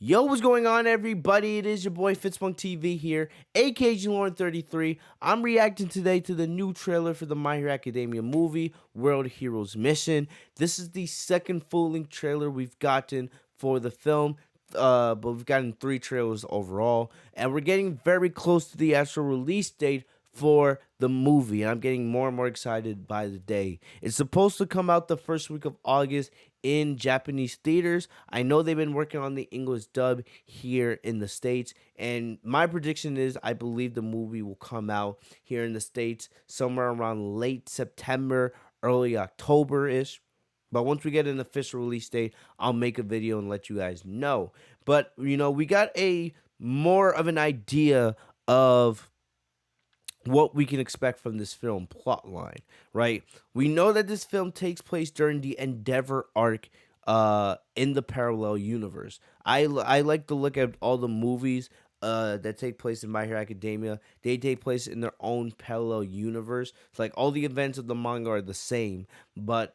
Yo, what's going on, everybody? It is your boy Fitzmonk TV here, aka Lauren33. I'm reacting today to the new trailer for the My Hero Academia movie, World Heroes Mission. This is the second full-length trailer we've gotten for the film, but we've gotten 3 trailers overall, and we're getting very close to the actual release date for the movie. I'm getting more and more excited by the day. It's supposed to come out the first week of August in Japanese theaters. I know they've been working on the English dub here in the States, and my prediction is I believe the movie will come out here in the States somewhere around late September, early October-ish. But once we get an official release date, I'll make a video and let you guys know. But, we got a more of an idea of what we can expect from this film plotline, right? We know that this film takes place during the Endeavor arc in the parallel universe. I like to look at all the movies that take place in My Hero Academia. They take place in their own parallel universe. It's like all the events of the manga are the same, but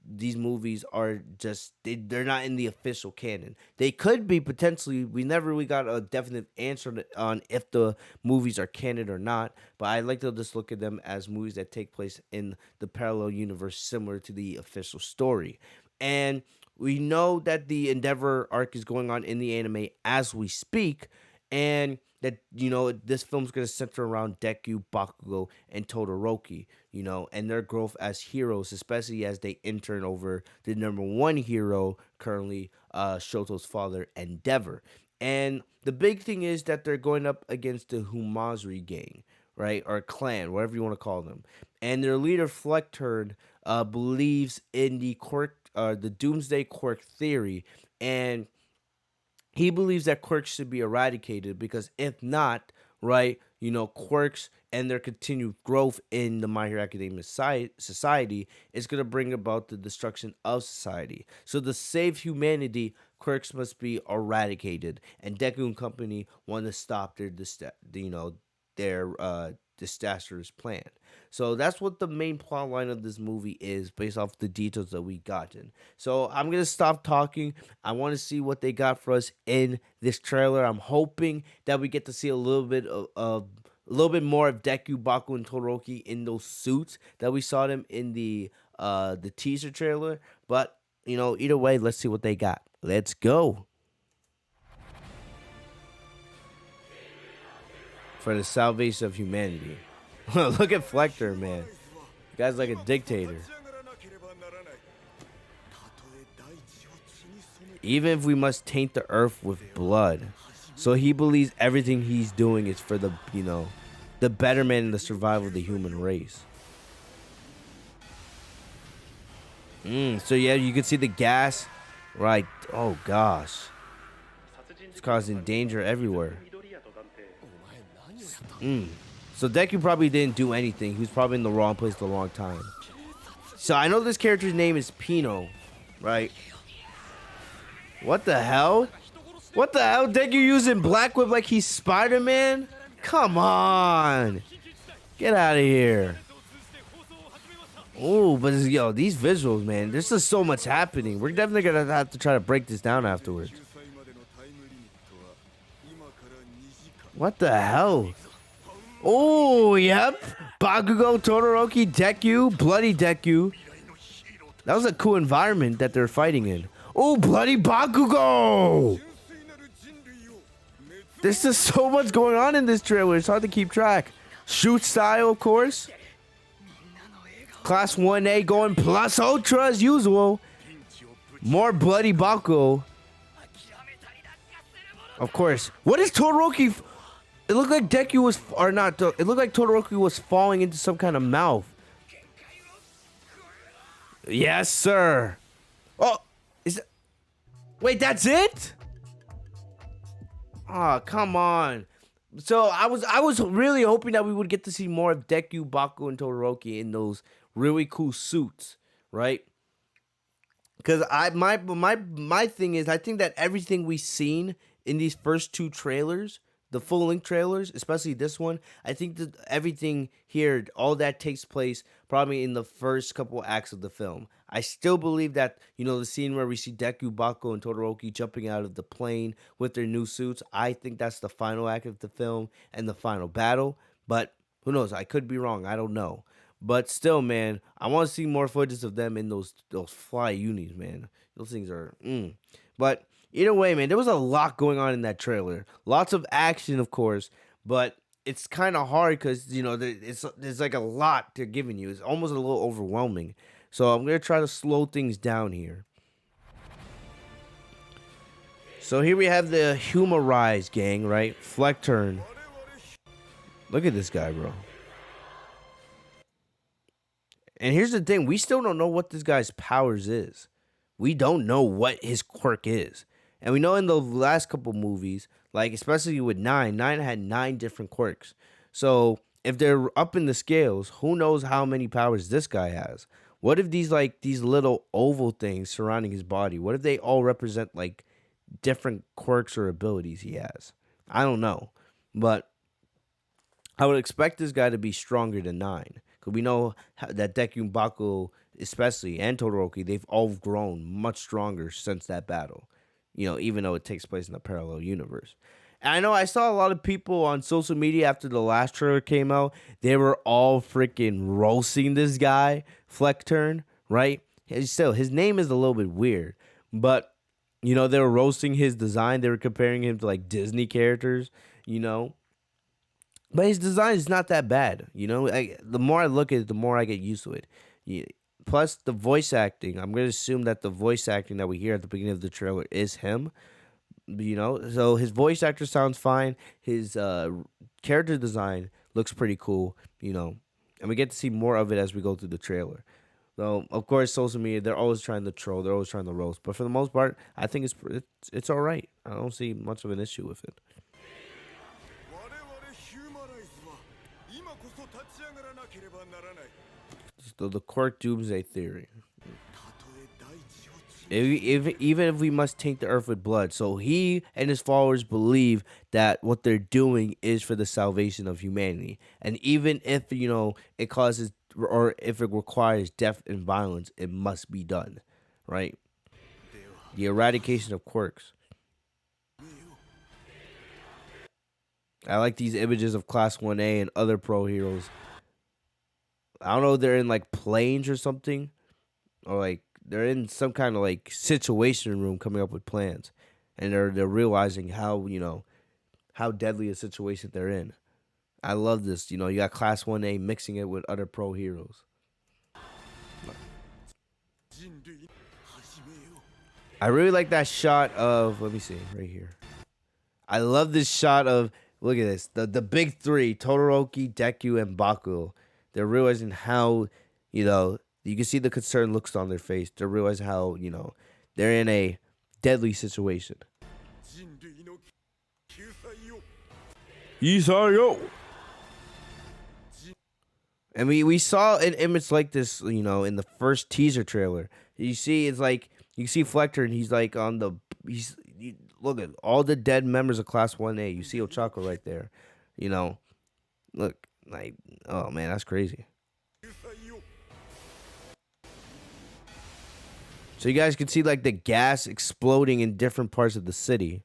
these movies are just they're not in the official canon. They could be potentially. We never really got a definite answer on if the movies are canon or not, but I like to just look at them as movies that take place in the parallel universe similar to the official story. And we know that the Endeavor arc is going on in the anime as we speak, and that this film's going to center around Deku, Bakugo, and Todoroki, and their growth as heroes, especially as they intern over the number one hero currently, Shoto's father, Endeavor. And the big thing is that they're going up against the Humazri gang, right, or clan, whatever you want to call them, and their leader Flecktern believes in the Doomsday Quirk theory, and he believes that quirks should be eradicated because if not, right, quirks and their continued growth in the My Hero Academia society is going to bring about the destruction of society. So to save humanity, quirks must be eradicated, and Deku and company want to stop their disastrous plan. So that's what the main plot line of this movie is based off the details that we gotten. So I'm gonna stop talking. I want to see what they got for us in this trailer. I'm hoping that we get to see a little bit of a little bit more of Deku, Baku, and Todoroki in those suits that we saw them in the teaser trailer. But either way, let's see what they got. Let's go. For the salvation of humanity. Look at Flector, man. The guy's like a dictator. Even if we must taint the earth with blood. So he believes everything he's doing is for the betterment and the survival of the human race. So yeah, you can see the gas. Right. Oh gosh. It's causing danger everywhere. So Deku probably didn't do anything. He was probably in the wrong place at the wrong time. So I know this character's name is Pino, right? What the hell? What the hell? Deku using Black Whip like he's Spider-Man? Come on. Get out of here. Oh, but these visuals, man. There's just so much happening. We're definitely going to have to try to break this down afterwards. What the hell? Oh, yep. Bakugo, Todoroki, Deku, Bloody Deku. That was a cool environment that they're fighting in. Oh, Bloody Bakugo! There's just so much going on in this trailer. It's hard to keep track. Shoot style, of course. Class 1A going plus ultra as usual. More Bloody Bakugo. Of course. What is Todoroki? It looked like Deku was, or not, it looked like Todoroki was falling into some kind of mouth. Yes, sir. Oh, is it? Wait, that's it? Oh, come on. So I was really hoping that we would get to see more of Deku, Baku, and Todoroki in those really cool suits, right? Because my thing is, I think that everything we've seen in these first 2 trailers the full length trailers, especially this one, I think that everything here, all that takes place probably in the first couple acts of the film. I still believe that, the scene where we see Deku, Bako, and Todoroki jumping out of the plane with their new suits, I think that's the final act of the film and the final battle. But who knows? I could be wrong. I don't know. But still, man, I want to see more footage of them in those fly unis, man. Those things are. But either way, man, there was a lot going on in that trailer. Lots of action, of course, but it's kind of hard because there's like a lot they're giving you. It's almost a little overwhelming. So I'm gonna try to slow things down here. So here we have the Humorize gang, right? Fleckturn. Look at this guy, bro. And here's the thing, we still don't know what this guy's powers is. We don't know what his quirk is. And we know in the last couple movies, like especially with Nine had 9 different quirks. So if they're up in the scales, who knows how many powers this guy has? What if these little oval things surrounding his body, what if they all represent like different quirks or abilities he has? I don't know. But I would expect this guy to be stronger than Nine. Because we know that Deku and Baku, especially, and Todoroki, they've all grown much stronger since that battle. Even though it takes place in a parallel universe. And I know I saw a lot of people on social media after the last trailer came out. They were all freaking roasting this guy, Fleckturn, right? His name is a little bit weird. But, they were roasting his design. They were comparing him to, like, Disney characters, But his design is not that bad, the more I look at it, the more I get used to it. Plus, the voice acting. I'm gonna assume that the voice acting that we hear at the beginning of the trailer is him. So his voice actor sounds fine. His character design looks pretty cool. And we get to see more of it as we go through the trailer. So of course, social media, they're always trying to troll. They're always trying to roast. But for the most part, I think it's all right. I don't see much of an issue with it. The quirk doomsday theory. Even if we must taint the earth with blood, so he and his followers believe that what they're doing is for the salvation of humanity, and even if it causes or if it requires death and violence, it must be done, right? The eradication of quirks. I like these images of Class 1A and other pro heroes. I don't know if they're in like planes or something, or like they're in some kind of like situation room coming up with plans, and they're realizing how deadly a situation they're in. I love this. You got Class 1A mixing it with other pro heroes. I really like that shot of, let me see, right here. I love this shot of, look at this, the big three, Todoroki, Deku, and Baku. They're realizing how, you can see the concerned looks on their face. They're realizing how, they're in a deadly situation. Isayo! And we saw an image like this, in the first teaser trailer. You see, it's like, you see Fleckturn, and he's like look at all the dead members of Class 1A. You see Ochako right there. Look, like, oh man, that's crazy. So you guys can see like the gas exploding in different parts of the city.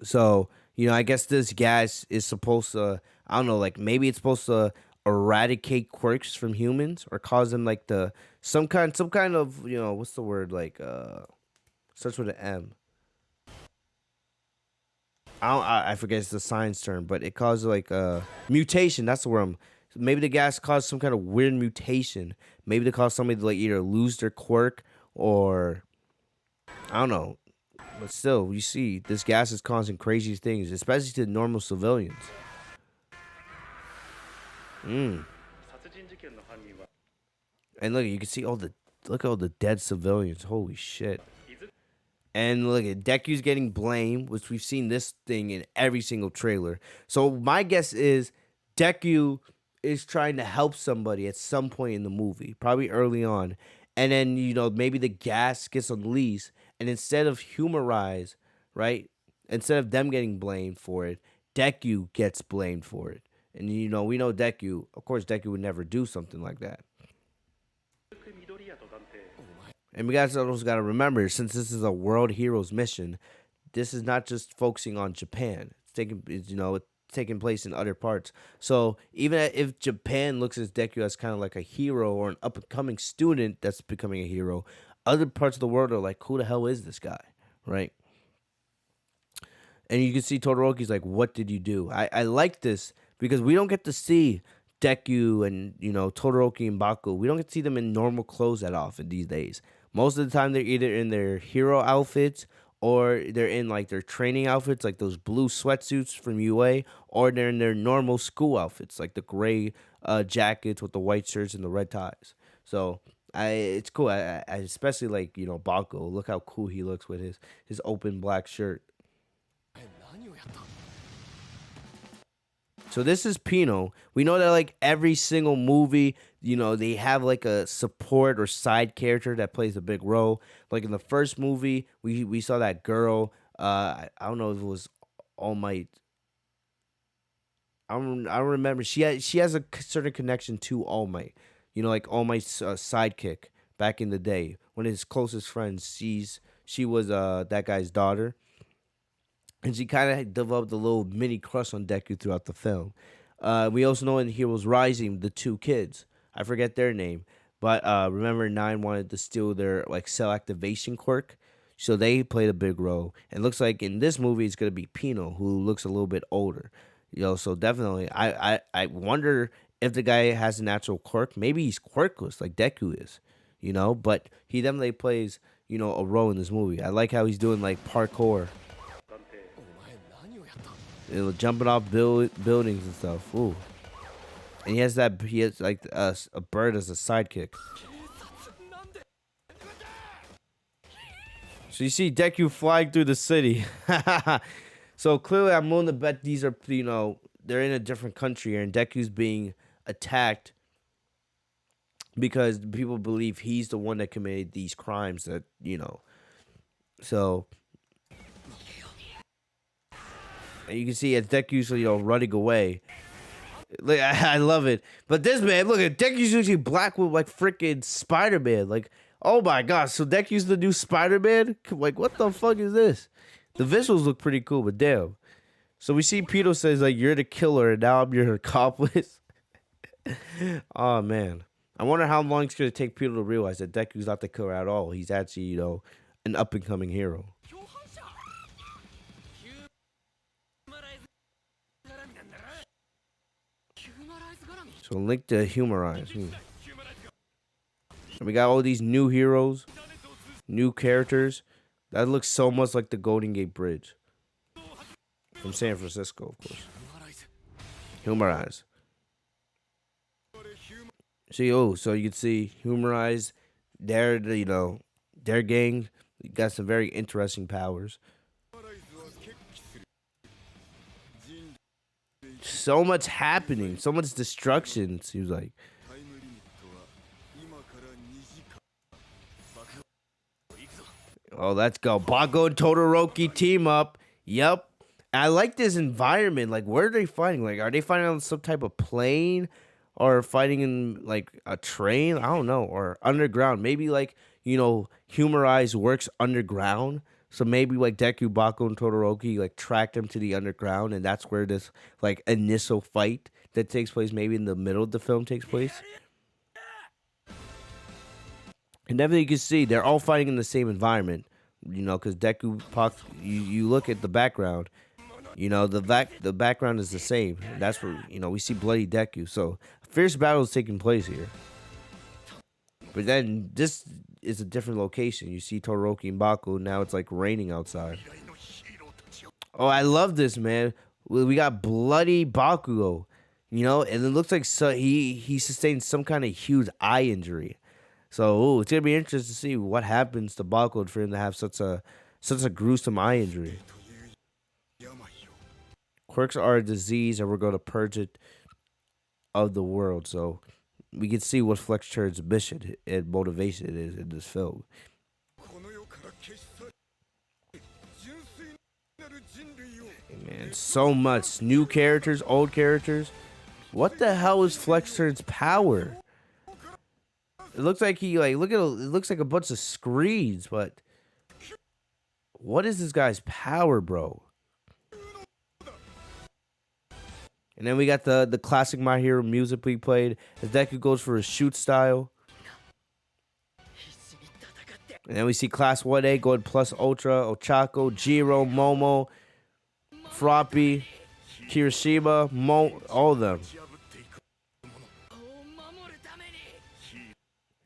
So, I guess this gas is supposed to, I don't know, like maybe it's supposed to eradicate quirks from humans or cause them like some kind of, what's the word, like starts with an M. I forget it's the science term, but it causes like a mutation. That's the word. Maybe the gas caused some kind of weird mutation. Maybe they cause somebody to like either lose their quirk or I don't know. But still, you see, this gas is causing crazy things, especially to normal civilians. And look, you can see look at all the dead civilians. Holy shit. And look at Deku's getting blamed, which we've seen this thing in every single trailer. So my guess is Deku is trying to help somebody at some point in the movie, probably early on. And then, maybe the gas gets unleashed, and instead of Humorize, right? instead of them getting blamed for it, Deku gets blamed for it. And we know Deku. Of course, Deku would never do something like that. And we guys also got to remember, since this is a World Heroes mission, this is not just focusing on Japan. It's taking place in other parts. So even if Japan looks at Deku as kind of like a hero or an up and coming student that's becoming a hero, other parts of the world are like, who the hell is this guy, right? And you can see Todoroki's like, what did you do? I like this because we don't get to see Deku and Todoroki and Baku. We don't get to see them in normal clothes that often these days. Most of the time, they're either in their hero outfits or they're in like their training outfits, like those blue sweatsuits from UA, or they're in their normal school outfits, like the gray jackets with the white shirts and the red ties. So it's cool. I especially like Baku. Look how cool he looks with his open black shirt. So this is Pino. We know that like every single movie, they have like a support or side character that plays a big role. Like in the first movie, we saw that girl. I don't know if it was All Might. I don't remember. She has a certain connection to All Might. Like All Might's sidekick back in the day. One of his closest friends. She was that guy's daughter. And she kind of developed a little mini crush on Deku throughout the film. We also know in Heroes Rising, the two kids. I forget their name. But remember, Nine wanted to steal their like cell activation quirk. So they played a big role. And it looks like in this movie, it's going to be Pino, who looks a little bit older. So definitely, I wonder if the guy has a natural quirk. Maybe he's quirkless, like Deku is. But he definitely plays, a role in this movie. I like how he's doing like parkour. Jumping off buildings and stuff. Ooh. And he has like a bird as a sidekick. So you see Deku flying through the city. So clearly I'm willing to bet these are, they're in a different country here, and Deku's being attacked because people believe he's the one that committed these crimes that, So and you can see as Deku's, running away. Like I love it. But this man, look at Deku's usually black with like freaking Spider-Man. Like, oh my gosh, so Deku's the new Spider-Man? Like, what the fuck is this? The visuals look pretty cool, but damn. So we see Pito says like you're the killer and now I'm your accomplice. Oh man. I wonder how long it's gonna take Pito to realize that Deku's not the killer at all. He's actually, an up and coming hero. So link to humorize. And we got all these new heroes, new characters. That looks so much like the Golden Gate Bridge from San Francisco, of course. Humorize. So you can see humorize. Their gang got some very interesting powers. So much happening, so much destruction, it seems like. Oh, let's go. Bago and Todoroki team up. Yep. I like this environment. Like, where are they fighting? Like, are they fighting on some type of plane? Or fighting in, like, a train? I don't know. Or underground. Maybe, like, Humorize works underground. So maybe like Deku, Baku, and Todoroki like track them to the underground, and that's where this like initial fight that takes place, maybe in the middle of the film, takes place. And definitely you can see they're all fighting in the same environment, because Deku, you look at the background, the background is the same. That's where we see bloody Deku. So a fierce battle is taking place here. But then this is a different location. You see Todoroki and Baku. Now it's like raining outside. Oh, I love this, man. We got bloody Bakugo, and it looks like he sustained some kind of huge eye injury. So it's gonna be interesting to see what happens to Bakugo for him to have such a gruesome eye injury. Quirks are a disease, and we're going to purge it of the world. So we can see what Flex Turd's mission and motivation is in this film. Hey, man, so much. New characters, old characters. What the hell is Flexturn's power? It looks like he look at it looks like a bunch of screens, but what is this guy's power, bro? And then we got the classic My Hero music we played. As Deku goes for his shoot style. And then we see Class 1A going plus Ultra, Ochako, Jiro, Momo, Froppy, Kirishima, all of them.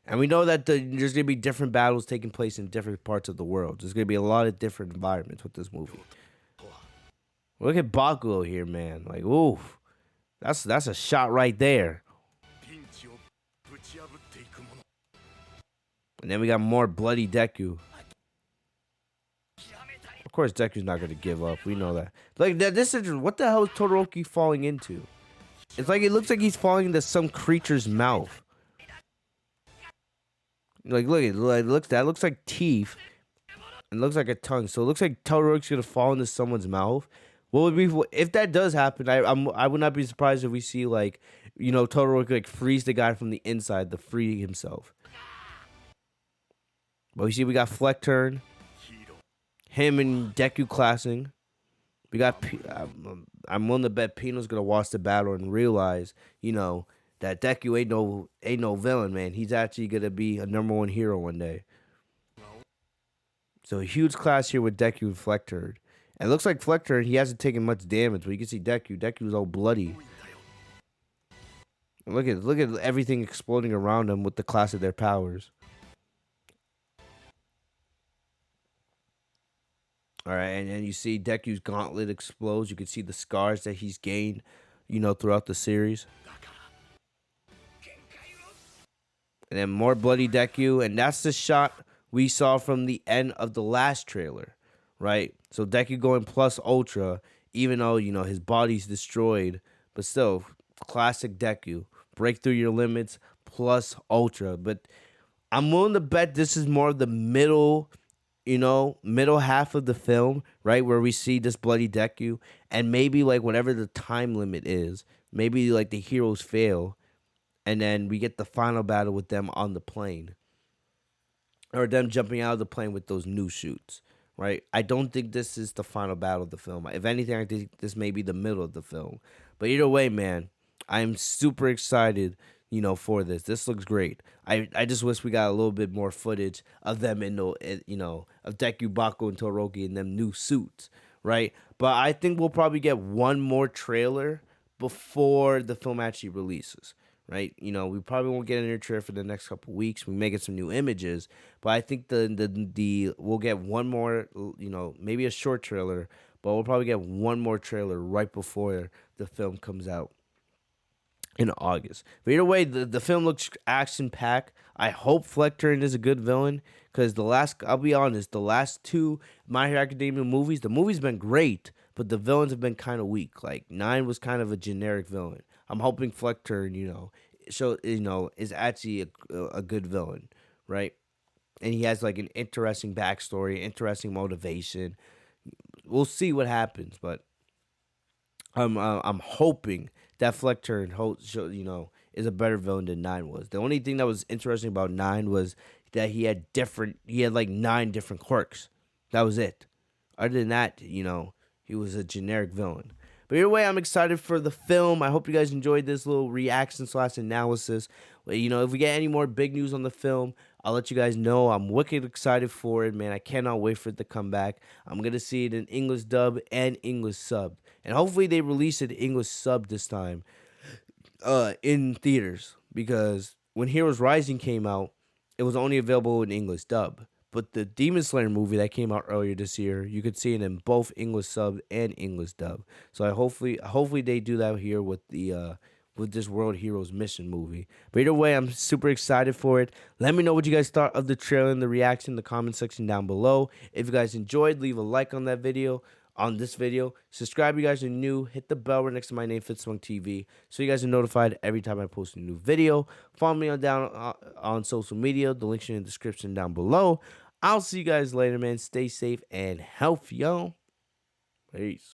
And we know that there's going to be different battles taking place in different parts of the world. There's going to be a lot of different environments with this movie. Look at Bakugo here, man. Like, ooh, that's a shot right there. And then we got more bloody Deku. Of course, Deku's not going to give up. We know that. Like, this is, what the hell is Todoroki falling into? It's like, it looks like he's falling into some creature's mouth. Like, look, that looks like teeth. It looks like a tongue. So it looks like Todoroki's going to fall into someone's mouth. What would be, if that does happen, I would not be surprised if we see, like, you know, Todoroki, like, freeze the guy from the inside to free himself. But we see we got Fleckturn, him and Deku classing. We got, I'm willing to bet Pino's going to watch the battle and realize, you know, that Deku ain't no villain, man. He's actually going to be a #1 hero one day. So a huge clash here with Deku and Fleckturn. And it looks like Fleckturn, he hasn't taken much damage, but you can see Deku's all bloody. And look at everything exploding around him with the clash of their powers. All right, and then you see Deku's gauntlet explodes. You can see the scars that he's gained, you know, throughout the series. And then more bloody Deku, and that's the shot we saw from the end of the last trailer, right? So Deku going plus Ultra, even though, you know, his body's destroyed, but still, classic Deku. Break through your limits, plus Ultra. But I'm willing to bet this is more of the middle, you know, middle half of the film, right? Where we see this bloody Deku, and maybe, like, whatever the time limit is, maybe, like, the heroes fail, and then we get the final battle with them on the plane. Or them jumping out of the plane with those new shoots, right? I don't think this is the final battle of the film. If anything, I think this may be the middle of the film. But either way, man, I'm super excited, you know, for this. This looks great. I just wish we got a little bit more footage of them in the, you know, of Deku, Baku, and Todoroki in them new suits, right? But I think we'll probably get one more trailer before the film actually releases. Right, you know, we probably won't get a new trailer for the next couple weeks. We may get some new images, but I think the we'll get one more, you know, maybe a short trailer, but we'll probably get one more trailer right before the film comes out in August. But either way, the film looks action packed. I hope Fleckturn is a good villain, because I'll be honest, the last two My Hero Academia movies, the movie's been great, but the villains have been kind of weak. Like 9 was kind of a generic villain. I'm hoping Fleckturn, you know, is actually a good villain, right? And he has like an interesting backstory, interesting motivation. We'll see what happens, but I'm hoping that Fleckturn, you know, is a better villain than 9 was. The only thing that was interesting about 9 was that he had like 9 different quirks. That was it. Other than that, you know, he was a generic villain. But either way, I'm excited for the film. I hope you guys enjoyed this little reaction/analysis. Well, you know, if we get any more big news on the film, I'll let you guys know. I'm wicked excited for it, man. I cannot wait for it to come back. I'm going to see it in English dub and English sub. And hopefully they release it English sub this time in theaters. Because when Heroes Rising came out, it was only available in English dub. But the Demon Slayer movie that came out earlier this year, you could see it in both English sub and English dub. So hopefully they do that here with this World Heroes Mission movie. But either way, I'm super excited for it. Let me know what you guys thought of the trailer and the reaction in the comment section down below. If you guys enjoyed, leave a like on this video. Subscribe if you guys are new. Hit the bell right next to my name, Fitzmonk TV, so you guys are notified every time I post a new video. Follow me on social media. The links are in the description down below. I'll see you guys later, man. Stay safe and healthy, yo. Peace.